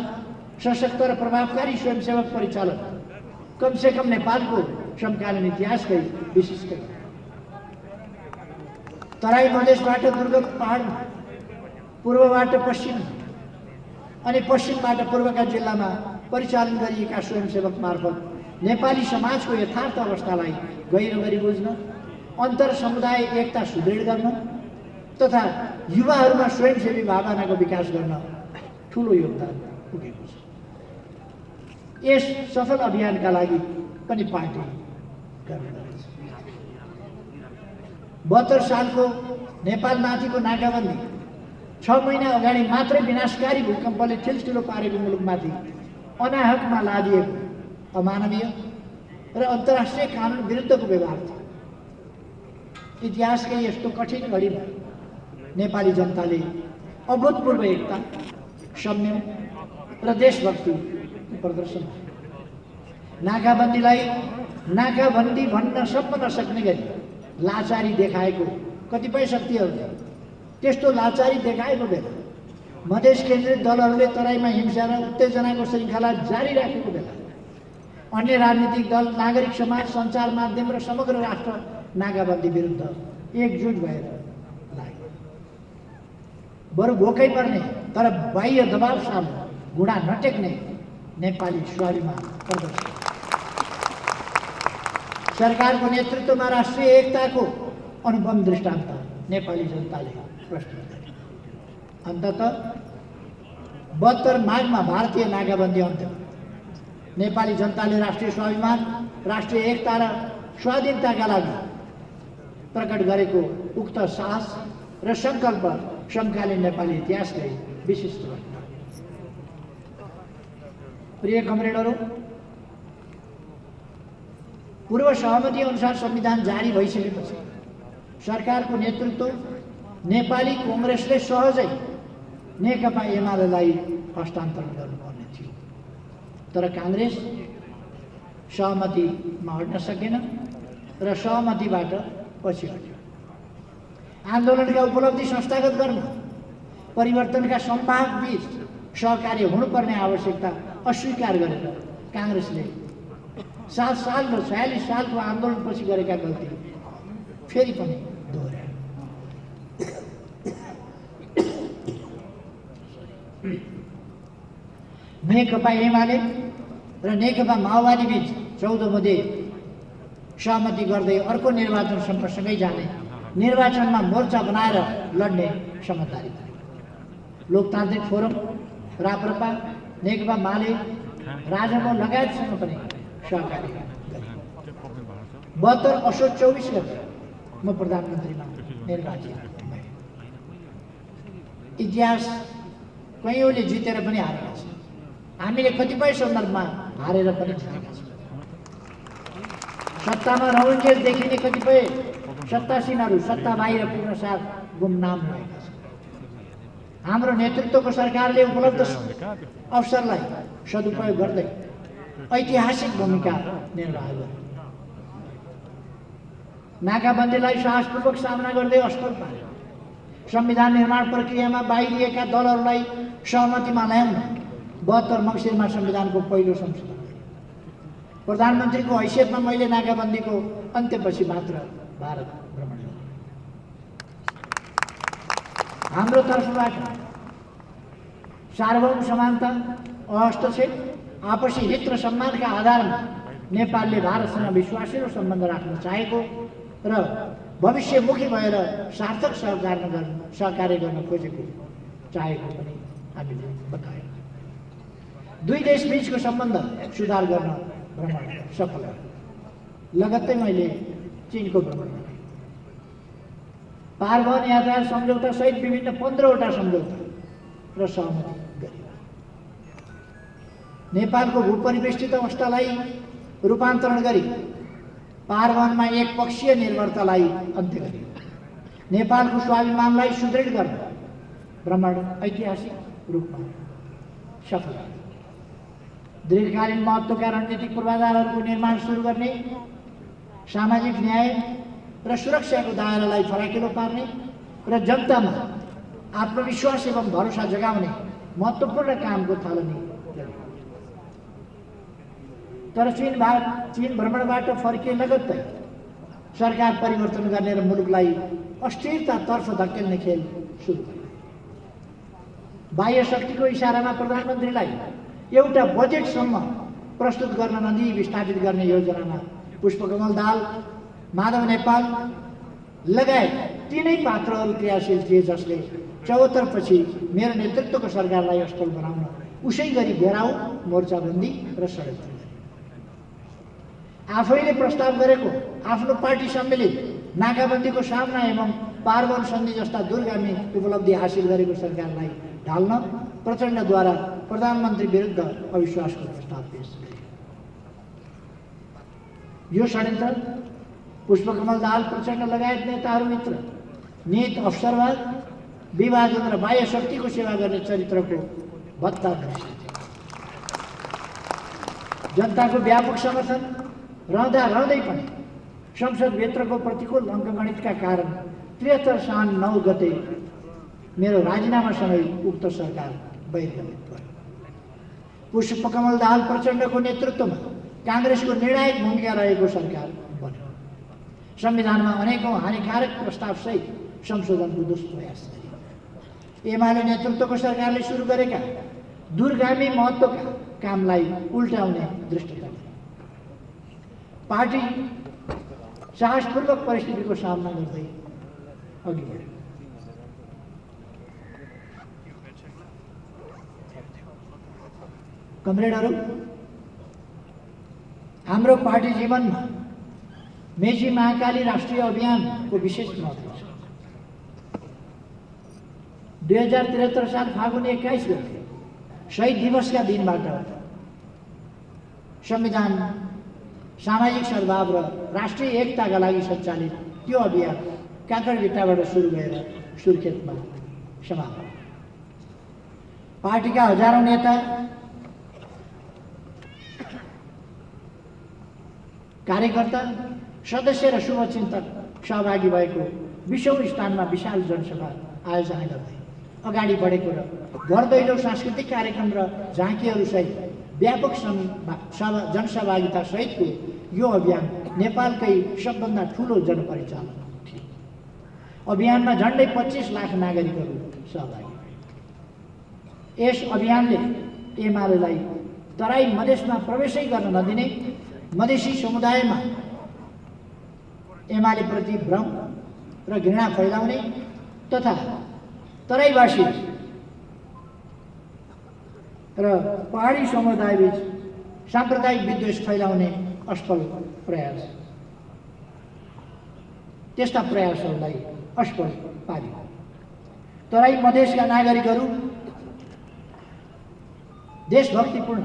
सशक्त र प्रभावकारी स्वयंसेवक परिचालन कमसेकम नेपालको समकालीन इतिहासकै विशिष्ट। तराई मधेसबाट दुर्गम पहाड, पूर्वबाट पश्चिम अनि पश्चिमबाट पूर्वका जिल्लामा परिचालन गरिएका स्वयंसेवक मार्फत नेपाली समाजको यथार्थ अवस्थालाई गहिरो गरी बुझ्न, अन्तर समुदाय एकता सुदृढ गर्न तथा युवाहरूमा स्वयंसेवी भावनाको विकास गर्न ठुलो योगदान पुगेको छ। यस सफल अभियानका लागि पनि पार्टी गर्व गर्दछ। 72 सालको नेपालमाथिको नाकाबन्दी 6 महिना अगाडि मात्रै विनाशकारी भूकम्पले ठिलठिलो पारेको मुलुकमाथि अनाहकमा लादिएको अमानवीय र अन्तर्राष्ट्रिय कानुन विरुद्धको व्यवहार थियो। इतिहासकै यस्तो कठिन घडीमा नेपाली जनताले अभूतपूर्व एकता, संयम र देशभक्ति प्रदर्शन। नाकाबन्दीलाई नाकाबन्दी भन्न सम्म नसक्ने गरी लाचारी देखाएको कतिपय शक्तिहरूले त्यस्तो लाचारी देखाएको बेला मधेस केन्द्रित दलहरूले तराईमा हिंसा र उत्तेजनाको श्रृङ्खला जारी राखेको बेला अन्य राजनीतिक दल, नागरिक समाज, सञ्चार माध्यम र समग्र राष्ट्र नाकाबन्दी विरुद्ध एकजुट भएर लाग्यो। बरु भोकै पर्ने तर बाह्य दबाव सामु घुँडा नटेक्ने नेपाली स्वाभिमान प्रदर्शन। सरकारको नेतृत्वमा राष्ट्रिय एकताको अनुपम दृष्टान्त नेपाली जनताले प्रस्तुत गरे। अन्ततः 72 माघमा भारतीय नाकाबन्दी अन्त्य भयो। नेपाली जनताले राष्ट्रिय स्वाभिमान, राष्ट्रिय एकता र स्वाधीनताका लागि प्रकट गरेको उक्त साहस र सङ्कल्प समकालीन नेपाली इतिहासकै विशिष्ट घटना। प्रिय कमरेडहरू, पूर्व सहमति अनुसार संविधान जारी भइसकेपछि सरकारको नेतृत्व नेपाली कांग्रेसले सहजै नेकपा एमालेलाई हस्तान्तरण गर्नुपर्ने थियो। तर कांग्रेस सहमतिमा हट्न सकेन र सहमतिबाट पछि हट्यो। आन्दोलनका उपलब्धि संस्थागत गर्न, परिवर्तनका सम्भाग बीच सहकार्य हुनुपर्ने आवश्यकता अस्वीकार गरेर कांग्रेसले 7 साल र 46 सालको आन्दोलनपछि गरेका गल्ती फेरि पनि दोहोर्यायो। नेकपा एमाले र नेकपा माओवादी बीच 14 मध्ये सहमति गर्दै अर्को निर्वाचनसम्म सँगै जाने, निर्वाचनमा मोर्चा बनाएर लड्ने समझदारी भयो। लोकतान्त्रिक फोरम, राप्रपा, नेकपा माले, राजमो लगायतसँग पनि सहकारी गरे। 72 असोज 24 गते म प्रधानमन्त्रीमा निर्वाचित भएँ। इतिहास कैयौँले जितेर पनि हारेका छन्। हामीले कतिपय सन्दर्भमा हारेर पनि जितेका छौँ। सत्तामा रहन्जेल देखिने कतिपय सत्तासीनहरू सत्ता बाहिर पुग्न साथ गुमनाम भएका छन्। हाम्रो नेतृत्वको सरकारले उपलब्ध अवसरलाई सदुपयोग गर्दै ऐतिहासिक भूमिका निर्वाह गर्यो। नाकाबन्दीलाई साहसपूर्वक सामना गर्दै असफल पार्यो। संविधान निर्माण प्रक्रियामा बाहिरिएका दलहरूलाई सहमतिमा ल्याउन 72 मङ्सिरमा संविधानको पहिलो संशोधन गरियो। प्रधानमन्त्रीको हैसियतमा मैले नाकाबन्दीको अन्त्यपछि मात्र भारत भ्रमण गरेँ। हाम्रो तर्फबाट सार्वभौम समानता, हस्तक्षेप, आपसी हित र सम्मानका आधारमा नेपालले भारतसँग विश्वासिलो सम्बन्ध राख्न चाहेको र भविष्यमुखी भएर सार्थक सहकार्य गर्न खोजेको चाहेको पनि हामीले बतायौँ। दुई देश बीचको सम्बन्ध सुधार गर्न भ्रमण सफल भयो। लगत्तै मैले चीनको भ्रमण गरेँ। पारवहन यातायात सम्झौता सहित विभिन्न 15वटा सम्झौता र सहमति गरियो। नेपालको भूपरिवेष्टित अवस्थालाई रूपान्तरण गरी पारवहनमा एकपक्षीय निर्भरतालाई अन्त्य गरियो। नेपालको स्वाभिमानलाई सुदृढ गर्न भ्रमण ऐतिहासिक रूपमा सफल भयो। दीर्घकालीन महत्त्वका रणनीतिक पूर्वाधारहरूको निर्माण सुरु गर्ने, सामाजिक न्याय र सुरक्षाको दायरालाई फराकिलो पार्ने र जनतामा आत्मविश्वास एवं भरोसा जगाउने महत्त्वपूर्ण कामको थालनी गरियो। तर चीन भ्रमणबाट फर्किए लगत्तै सरकार परिवर्तन गर्ने र मुलुकलाई अस्थिरतातर्फ धकेल्ने खेल सुरु भयो। बाह्य शक्तिको इसारामा प्रधानमन्त्रीलाई एउटा बजेटसम्म प्रस्तुत गर्न नदिई विस्थापित गर्ने योजनामा पुष्पकमल दाहाल, माधव नेपाल लगायत तीनै पात्रहरू क्रियाशील थिए, जसले 74 पछि मेरो नेतृत्वको सरकारलाई असफल बनाउन उसै गरी घेराउ, मोर्चाबन्दी र षड्यन्त्र गरे। आफैले प्रस्ताव गरेको आफ्नो पार्टी सम्मिलित नाकाबन्दीको सामना एवं पारवहन सन्धि जस्ता दूरगामी उपलब्धि हासिल गरेको सरकारलाई ढाल्न प्रचण्डद्वारा प्रधानमन्त्री विरुद्ध अविश्वासको प्रस्ताव पेश गरियो। यो षड्यन्त्र पुष्पकमल दाहाल, प्रचण्ड लगायत नेताहरू मित्र नीत, अवसरवाद, विभाजन र बाह्य शक्तिको सेवा गर्ने चरित्रको भत्ता दृश्य थियो। जनताको व्यापक समर्थन रहँदै पनि संसदभित्रको प्रतिकूल अङ्कगणितका कारण 73 साउन 9 गते मेरो राजीनामासँगै उक्त सरकार बहिर्गमित भयो। पुष्पकमल दाहाल प्रचण्डको नेतृत्वमा काङ्ग्रेसको निर्णायक भूमिका रहेको सरकार बन्यो। संविधानमा अनेकौं हानिकारक प्रस्तावसहित संशोधनको दुष्प्रयास गरियो। एमाले नेतृत्वको सरकारले सुरु गरेका दूरगामी महत्त्वका कामलाई उल्टाउने दृष्टिले पार्टी साहसपूर्वक परिस्थितिको सामना गर्दै अघि बढ्यो। कमरेडहरू, हाम्रो पार्टी जीवनमा मेची महाकाली राष्ट्रिय अभियानको विशेष महत्त्व छ। 2073 साल फागुन 21 गते शहीद दिवसका दिनबाट संविधान, सामाजिक सद्भाव र राष्ट्रिय एकताका लागि सञ्चालित त्यो अभियान काँकरभिट्टाबाट सुरु भएर सुर्खेतमा समाप्त भयो। पार्टीका हजारौं नेता, कार्यकर्ता, सदस्य र शुभचिन्तक सहभागी भएको 20औं स्थानमा विशाल जनसभा आयोजना गर्दै अगाडि बढेको र घरदैलो सांस्कृतिक कार्यक्रम र झाँकीहरूसहित व्यापक जनसहभागिता सहितको यो अभियान नेपालकै सबभन्दा ठुलो जनपरिचालन थियो। अभियानमा झन्डै 25 लाख नागरिकहरू सहभागी भए। यस अभियानले एमालेलाई तराई मधेसमा प्रवेशै गर्न नदिने, मधेसी समुदायमा एमाले प्रति भ्रम र घृणा फैलाउने तथा तराईवासी र पहाडी समुदायबीच साम्प्रदायिक विद्वेष फैलाउने असफल प्रयास, त्यस्ता प्रयासहरूलाई असफल पार्यो। तराई मधेसका नागरिकहरू देशभक्तिपूर्ण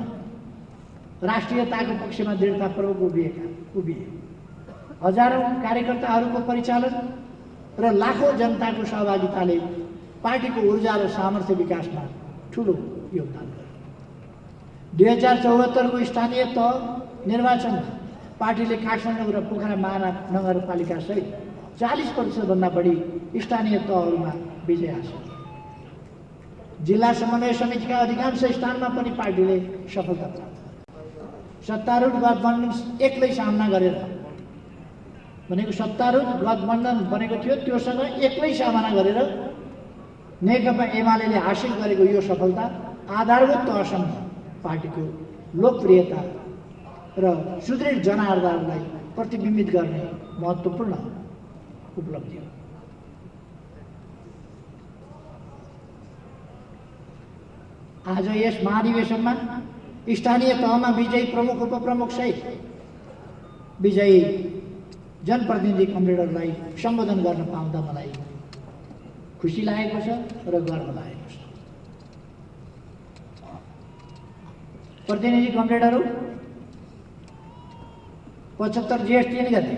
राष्ट्रियताको पक्षमा दृढतापूर्वक उभिए। हजारौं कार्यकर्ताहरूको परिचालन र लाखौं जनताको सहभागिताले पार्टीको ऊर्जा र सामर्थ्य विकासमा ठुलो योगदान गर्यो। 2074 को स्थानीय तह निर्वाचनमा पार्टीले काठमाडौँ र पोखरा महानगरपालिका सहित 40% बढी स्थानीय तहहरूमा विजय हासिल गर्यो। जिल्ला समन्वय समितिका अधिकांश स्थानमा पनि पार्टीले सफलता प्राप्त गर्यो। सत्तारूढ गठबन्धन एक्लै सामना गरेर भनेको सत्तारूढ गठबन्धन बनेको थियो, त्योसँग एक्लै सामना गरेर नेकपा एमालेले हासिल गरेको यो सफलता आधारभूत तहसम्म पार्टीको लोकप्रियता र सुदृढ जनाधारलाई प्रतिबिम्बित गर्ने महत्त्वपूर्ण उपलब्धि हो। आज यस महाधिवेशनमा स्थानीय तहमा विजयी प्रमुख उपप्रमुख सहित विजयी जनप्रतिनिधि कमरेडरलाई सम्बोधन गर्न पाउँदा मलाई खुसी लागेको छ र गर्व लागेको छ। प्रतिनिधि कमरेडहरू, 75 जेठ 3 गते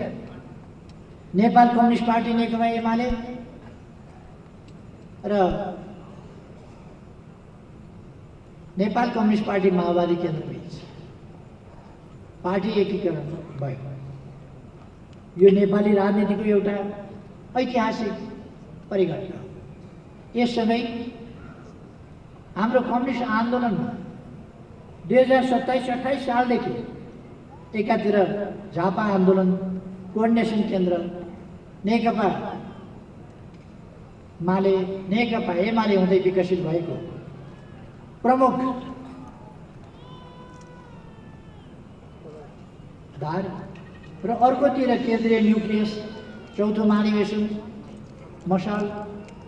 नेपाल कम्युनिस्ट पार्टी नेकपा एमाले र नेपाल कम्युनिस्ट पार्टी माओवादी केन्द्रबीच पार्टी एकीकरण भयो। यो नेपाली राजनीतिको एउटा ऐतिहासिक परिघटना हो। यस समय हाम्रो कम्युनिस्ट आन्दोलनमा 2027-28 सालदेखि एकातिर झापा आन्दोलन, कोअर्डिनेसन केन्द्र, नेकपा माले, नेकपा एमाले हुँदै विकसित भएको प्रमुख धार र अर्कोतिर केन्द्रीय न्युक्लियस, चौथो महाधिवेशन,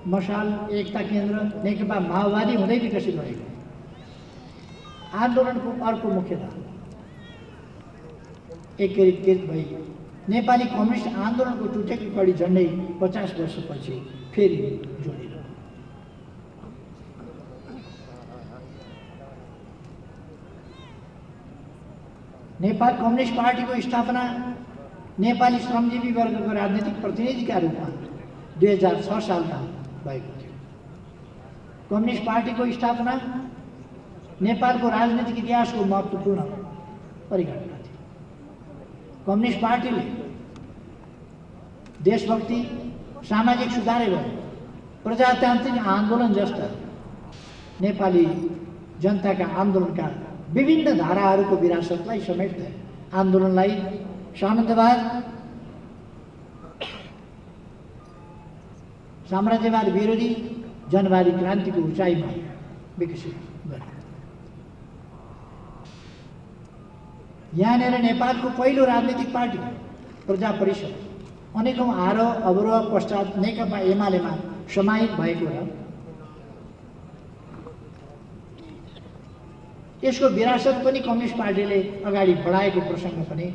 मशाल एकता केन्द्र, नेकपा माओवादी हुँदै विकसित भएको आन्दोलनको अर्को मुख्य धार एकीकृत भई नेपाली कम्युनिस्ट आन्दोलनको टुटेको कडी झन्डै 50 वर्षपछि फेरि जोडियो। नेपाल कम्युनिस्ट पार्टीको स्थापना नेपाली श्रमजीवी वर्गको राजनीतिक प्रतिनिधिका रूपमा 2006 सालमा भएको थियो। कम्युनिस्ट पार्टीको स्थापना नेपालको राजनीतिक इतिहासको महत्त्वपूर्ण परिघटना थियो। कम्युनिस्ट पार्टीले देशभक्ति, सामाजिक सुधार एवं प्रजातान्त्रिक आन्दोलन जस्ता नेपाली जनताका आन्दोलनका विभिन्न धाराहरूको विरासतलाई समेट्दै आन्दोलनलाई सामन्तवाद, साम्राज्यवाद विरोधी जनवादी क्रान्तिको उचाइमा विकसित गर्यो। यहाँनिर नेपालको पहिलो राजनीतिक पार्टी प्रजा परिषद अनेकौं आरोह अवरोह पश्चात नेकपा एमालेमा समाहित भएको र यसको विरासत पनि कम्युनिस्ट पार्टीले अगाडि बढाएको प्रसङ्ग पनि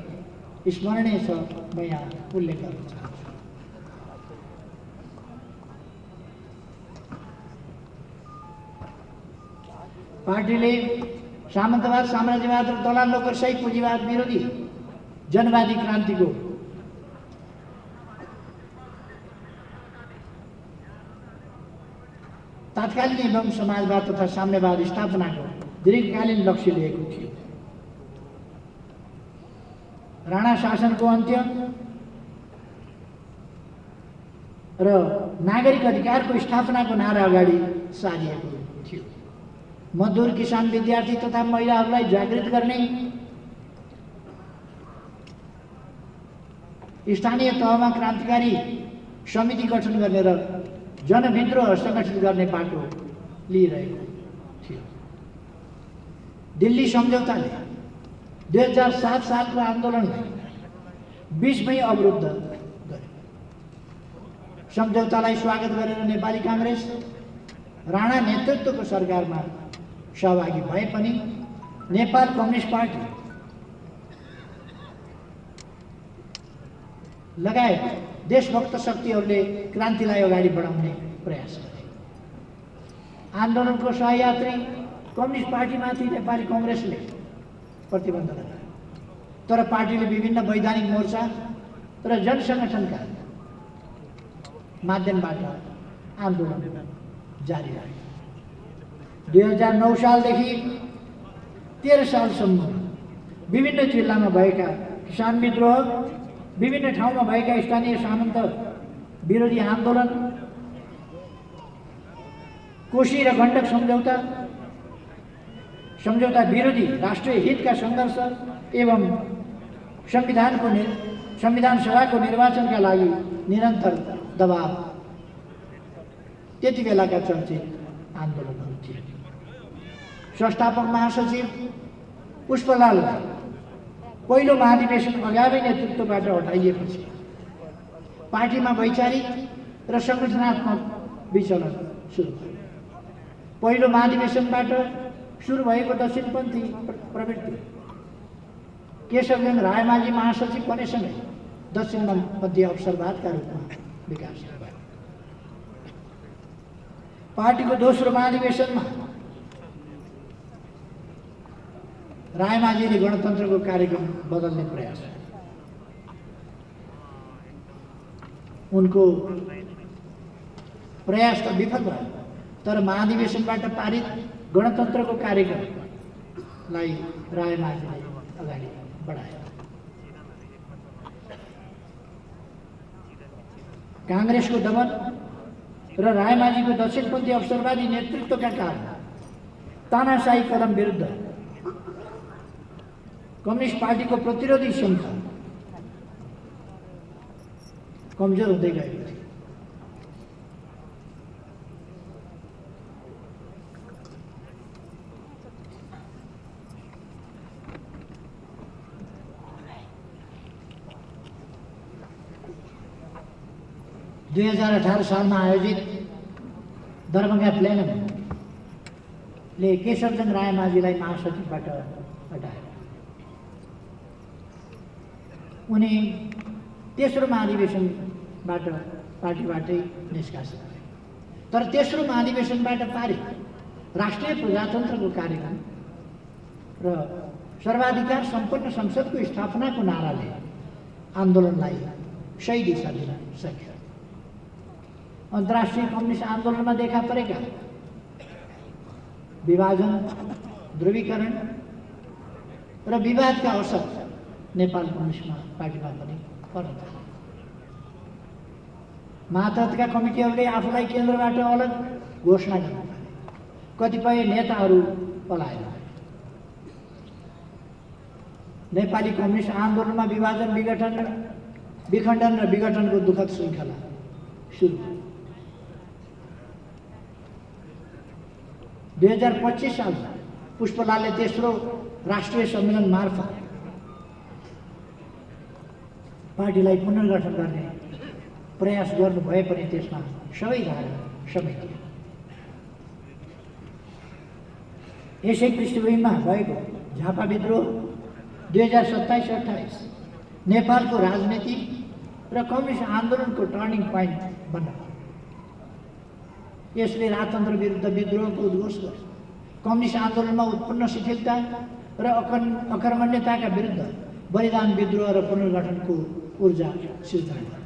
स्मरणीय छ, म यहाँ उल्लेख गर्न चाहन्छु। पार्टीले सामन्तवाद, साम्राज्यवाद र दलाल नोकरशाही पुँजीवाद विरोधी जनवादी क्रान्तिको तात्कालीन एवं समाजवाद तथा साम्यवाद स्थापनाको दीर्घकालीन लक्ष्य लिएको थियो। राणा शासनको अन्त्य र नागरिक अधिकारको स्थापनाको नारा अगाडि सारिएको थियो। मजदुर, किसान, विद्यार्थी तथा महिलाहरूलाई जागृत गर्ने, स्थानीय तहमा क्रान्तिकारी समिति गठन गर्ने र जनविद्रोह सङ्गठित गर्ने बाटो लिइरहेको थियो। दिल्ली सम्झौताले 2007 सालको आन्दोलनलाई बीचमै अवरुद्ध गर्यो। सम्झौतालाई स्वागत गरेर नेपाली काङ्ग्रेस राणा नेतृत्वको सरकारमा सहभागी भए पनि नेपाल कम्युनिस्ट पार्टी लगायत देशभक्त शक्तिहरूले क्रान्तिलाई अगाडि बढाउने प्रयास गरे। आन्दोलनको सहयात्री कम्युनिस्ट पार्टीमाथि नेपाली काङ्ग्रेसले प्रतिबन्ध लगायो, तर पार्टीले विभिन्न वैधानिक मोर्चा र जनसङ्गठनका माध्यमबाट आन्दोलन जारी राख्यो। 2009 सालदेखि 13 सालसम्म विभिन्न जिल्लामा भएका किसान विद्रोह, विभिन्न ठाउँमा भएका स्थानीय सामन्त विरोधी आन्दोलन, कोशी र गण्डक सम्झौता विरोधी राष्ट्रिय हितका सङ्घर्ष एवं संविधान सभाको निर्वाचनका लागि निरन्तर दबाव त्यति बेलाका चर्चित आन्दोलनहरू थिए। संस्थापक महासचिव पुष्पलाललाई पहिलो महाधिवेशन अगावै नेतृत्वबाट हटाइएपछि पार्टीमा वैचारिक र सङ्गठनात्मक विचलन सुरु भयो। पहिलो महाधिवेशनबाट सुरु भएको दक्षिणपन्थी प्रवृत्ति केशवगञ्ज रायमाझी महासचिव बनेसँगै दक्षिणपन्थी अवसरवादका रूपमा विकास भयो। पार्टीको दोस्रो महाधिवेशनमा रायमाझीले गणतन्त्रको कार्यक्रम बदल्ने प्रयास, उनको प्रयास त विफल भयो, तर महाधिवेशनबाट पारित गणतन्त्रको कार्यक्रमलाई रायमाझीले अगाडि बढायो। काङ्ग्रेसको दमन र रायमाझीको दक्षिणपन्थी अवसरवादी नेतृत्वका कारण तानाशाही कदम विरुद्ध कम्युनिस्ट पार्टीको प्रतिरोधी क्षमता कमजोर हुँदै गएको थियो। दुई 2018 सालमा आयोजित दरभङ्गा प्लेनमले केशवचन्द्र रायमाझीलाई महासचिवबाट हटाए। उनी तेस्रो महाधिवेशनबाट पार्टीबाटै निष्कासित भए, तर तेस्रो महाधिवेशनबाट पारित राष्ट्रिय प्रजातन्त्रको कार्यक्रम र सर्वाधिकार सम्पन्न संसदको स्थापनाको नाराले आन्दोलनलाई सही दिशा दिन सक्यो। अन्तर्राष्ट्रिय कम्युनिस्ट आन्दोलनमा देखा परेका विभाजन, ध्रुवीकरण र विवादका असर नेपाल कम्युनिस्ट पार्टीमा पनि पर्न थाले। मातहतका कमिटीहरूले आफूलाई केन्द्रबाट अलग घोषणा गर्न थाले। कतिपय नेताहरू पलायन। नेपाली कम्युनिस्ट आन्दोलनमा विभाजन विखण्डन र विघटनको दुःखद श्रृङ्खला सुरु। 2025 सालमा पुष्पलालले तेस्रो राष्ट्रिय सम्मेलन मार्फत पार्टीलाई पुनर्गठन गर्ने प्रयास गर्नु भए पनि त्यसमा सबै धारा समेटिए। यसै पृष्ठभूमिमा भएको झापा विद्रोह 2027-28 नेपालको राजनीति र कम्युनिस्ट आन्दोलनको टर्निङ पोइन्ट बन्न यसले राजतन्त्र विरुद्ध विद्रोहको उद्घोष गर्छ। कम्युनिस्ट आन्दोलनमा उत्पन्न शिथिलता र अकर्मण्यताका विरुद्ध बलिदान, विद्रोह र पुनर्गठनको ऊर्जा सिर्जना गर्छ।